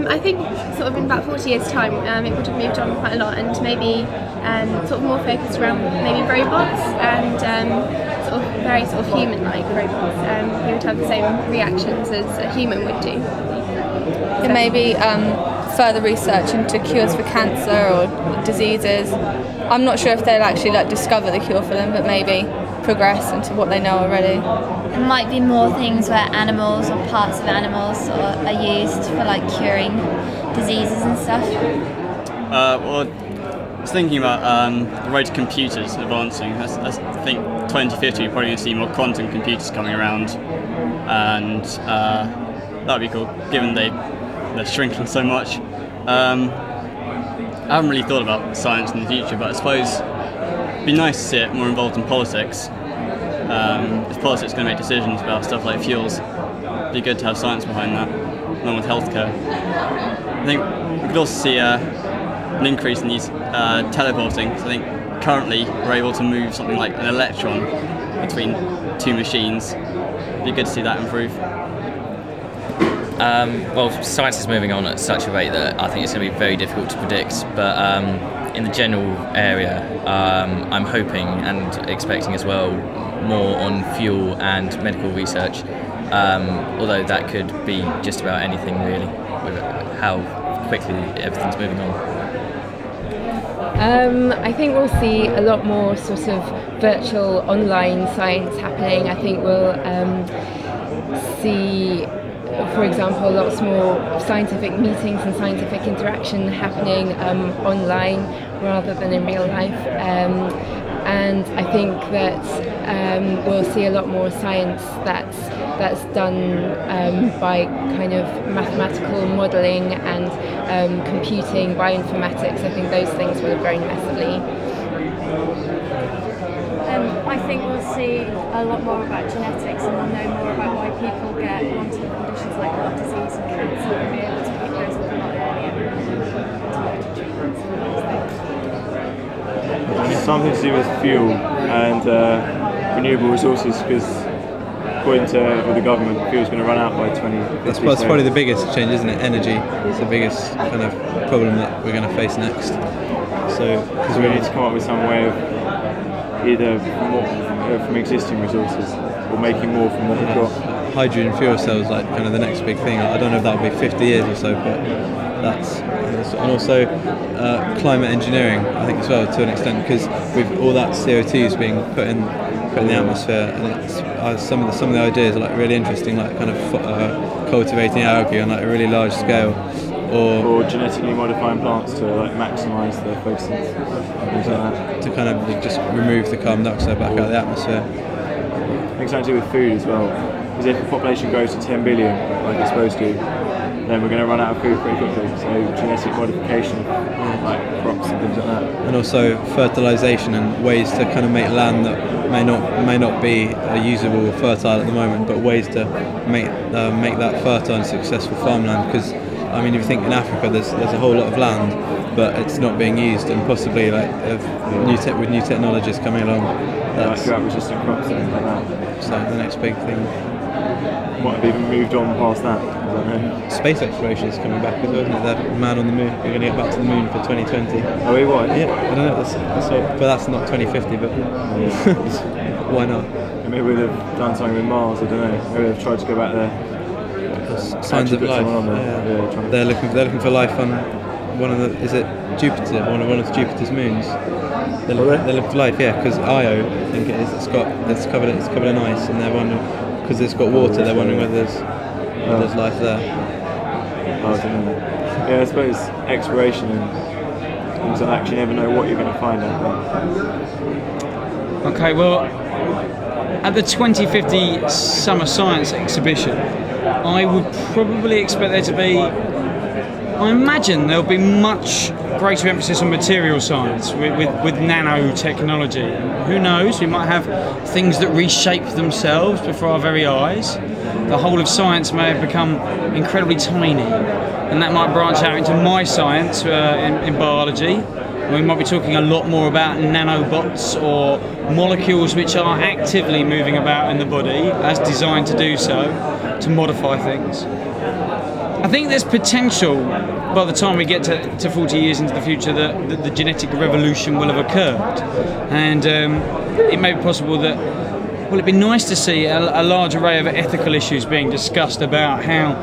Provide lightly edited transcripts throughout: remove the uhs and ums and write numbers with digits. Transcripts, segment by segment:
I think sort of in about 40 years' time, it would have moved on quite a lot, and maybe sort of more focused around maybe robots and sort of very sort of human-like robots who would have the same reactions as a human would do. And maybe further research into cures for cancer or diseases. I'm not sure if they'll actually discover the cure for them, but maybe progress into what they know already. There might be more things where animals or parts of animals are used for curing diseases and stuff. Well, I was thinking about the rate of computers advancing. I think 2050 we're probably going to see more quantum computers coming around, and that would be cool, given they're shrinking so much. I haven't really thought about science in the future, but I suppose it'd be nice to see it more involved in politics. If politics is going to make decisions about stuff like fuels, it'd be good to have science behind that, along with healthcare. I think we could also see an increase in these teleporting. So I think currently we're able to move something like an electron between two machines. It'd be good to see that improve. Well, science is moving on at such a rate that I think it's going to be very difficult to predict, but in the general area, I'm hoping and expecting as well more on fuel and medical research, although that could be just about anything really, with how quickly everything's moving on. I think we'll see a lot more sort of virtual online science happening. I think we'll see, for example, lots more scientific meetings and scientific interaction happening online rather than in real life. And I think that we'll see a lot more science that's done by kind of mathematical modelling and computing, bioinformatics. I think those things will have grown massively. I think we'll see a lot more about genetics, and we'll know more about why people get one-time conditions like heart disease and cancer, and be able to pick those up a lot earlier. Something to do with fuel and renewable resources, because according to the government, fuel's going to run out by 2050. That's probably the biggest change, isn't it? Energy is the biggest kind of problem that we're going to face next. So, because we need to come up with some way of either more from existing resources or making more from what we've got. Hydrogen fuel cells, like kind of the next big thing. I don't know if that'll be 50 years or so, but that's, and also climate engineering, I think as well, to an extent, because with all that CO2 is being put in the atmosphere, and it's, some of the ideas are like really interesting, like kind of cultivating algae on like a really large scale, or genetically modifying plants to like maximise their photosynthesis, things like that, to kind of just remove the carbon dioxide back out of the atmosphere. I think something to do with food as well, because if the population grows to 10 billion like it's supposed to, then we're going to run out of food pretty quickly. So genetic modification of like crops and things like that. And also fertilisation and ways to kind of make land that may not be usable or fertile at the moment, but ways to make that fertile and successful farmland. Because I mean, if you think in Africa, there's a whole lot of land, but it's not being used, and possibly like with new technologies coming along, that's drought-resistant crops and things like that. So the next big thing. Might have even moved on past that. I don't know. Space exploration is coming back as well, isn't it? The man on the moon. We're going to get back to the moon for 2020. Oh, we what? Yeah, I don't know. But that's not 2050. But why not? Maybe we'd have done something with Mars. I don't know. Maybe they've tried to go back there. Signs of life. Yeah, they're looking for life on one of the. Is it Jupiter? One of Jupiter's moons. They're looking for life. Yeah, because Io, I think it is. It's covered in ice, and they're wondering. Because it's got water, they're wondering whether there's life there. Oh, I don't know. Yeah, I suppose exploration and things like that, you never know what you're going to find out there. Okay, well, at the 2050 Summer Science Exhibition, I would probably expect there to be, I imagine there'll be much greater emphasis on material science with nanotechnology. Who knows, we might have things that reshape themselves before our very eyes. The whole of science may have become incredibly tiny, and that might branch out into my science in biology. And we might be talking a lot more about nanobots or molecules which are actively moving about in the body as designed to do so, to modify things. I think there's potential by the time we get to 40 years into the future that the genetic revolution will have occurred, and it may be possible that, well, it'd be nice to see a large array of ethical issues being discussed about how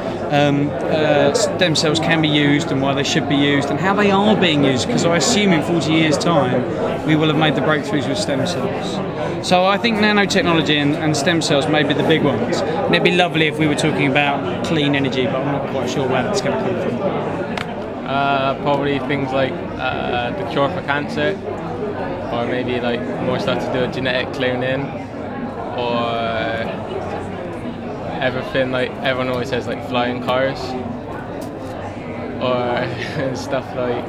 stem cells can be used and why they should be used and how they are being used, because I assume in 40 years' time we will have made the breakthroughs with stem cells. So I think nanotechnology and stem cells may be the big ones. And it'd be lovely if we were talking about clean energy, but I'm not quite sure where that's going to come from. Probably things like the cure for cancer, or maybe like more stuff to do with genetic cloning, or everything, like everyone always says, like flying cars, or stuff like,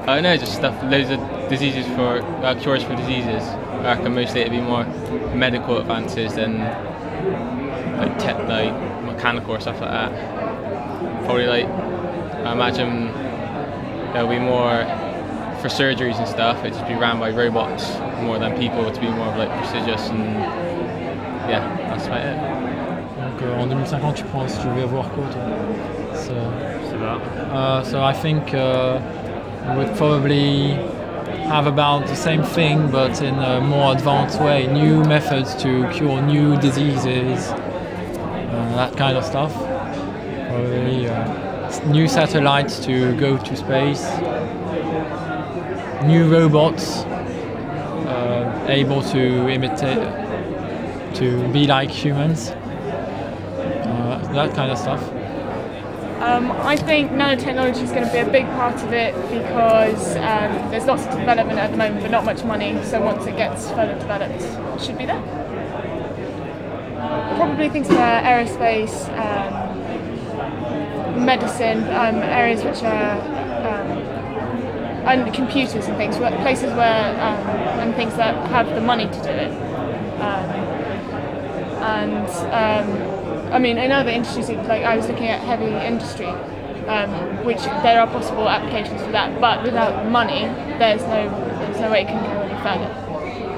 I don't know, just stuff, loads of diseases for, cures for diseases. I reckon mostly it'd be more medical advances than like mechanical or stuff like that. Probably like, I imagine there'll be more for surgeries and stuff, it'd just be ran by robots more than people, to be more of like prestigious, and yeah, that's about it. Donc en 2050 tu penses tu veux voir quoi toi? So I think we would probably have about the same thing but in a more advanced way, new methods to cure new diseases, that kind of stuff. Probably new satellites to go to space, new robots able to imitate, to be like humans, that kind of stuff. I think nanotechnology is going to be a big part of it because there's lots of development at the moment but not much money, so once it gets further developed it should be there. Probably things for aerospace, medicine, areas which are and computers and things, places where and things that have the money to do it. I mean, in other industries, like I was looking at heavy industry, which there are possible applications for that, but without money, there's no way it can go any further.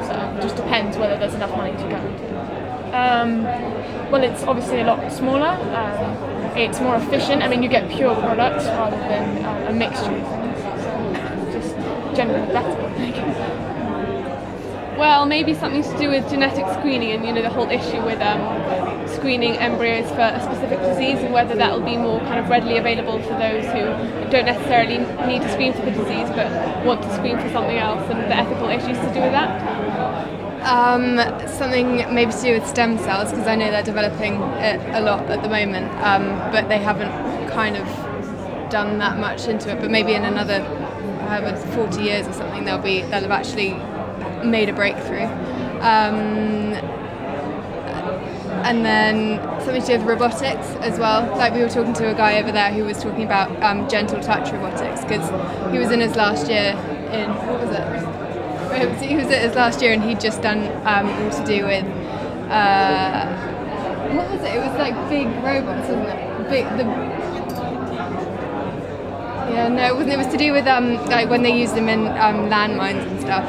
So it just depends whether there's enough money to go into. Well, it's obviously a lot smaller. It's more efficient. I mean, you get pure products rather than a mixture of things. So just generally better. Well, maybe something to do with genetic screening and, you know, the whole issue with screening embryos for a specific disease, and whether that will be more kind of readily available for those who don't necessarily need to screen for the disease but want to screen for something else, and the ethical issues to do with that. Something maybe to do with stem cells, because I know they're developing it a lot at the moment, but they haven't kind of done that much into it. But maybe in another 40 years or something, they'll have actually made a breakthrough. And then something to do with robotics as well. Like we were talking to a guy over there who was talking about gentle touch robotics, because he was in his last year in, what was it? He was at his last year and he'd just done all to do with, what was it? It was like big robots, wasn't it? Yeah, no, it wasn't. It was to do with like when they used them in landmines and stuff.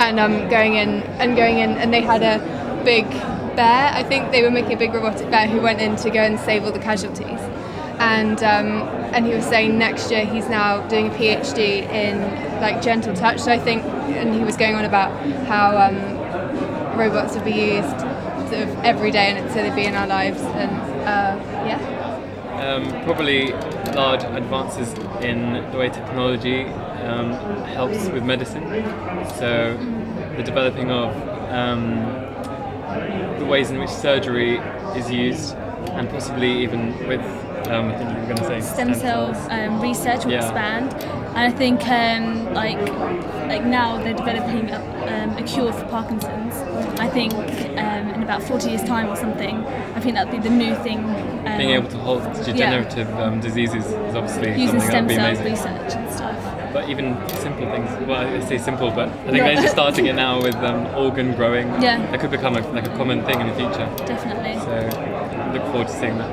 And going in, and they had a big bear. I think they were making a big robotic bear who went in to go and save all the casualties. And he was saying next year he's now doing a PhD in like gentle touch. So I think, and he was going on about how robots would be used sort of every day, and so they'd be in our lives. And yeah. Probably large advances in the way technology helps with medicine. So the developing of the ways in which surgery is used, and possibly even with I think you were going to say stem cell research will expand, and I think like now they're developing a cure for Parkinson's. I think in about 40 years' time or something, I think that'd be the new thing. Being able to halt degenerative diseases is obviously using something stem that'd cell be amazing. research and stuff. But even simple things, well I say simple, but I think they're just starting it now with organ growing. Yeah. That could become a common thing in the future. Definitely. So look forward to seeing that.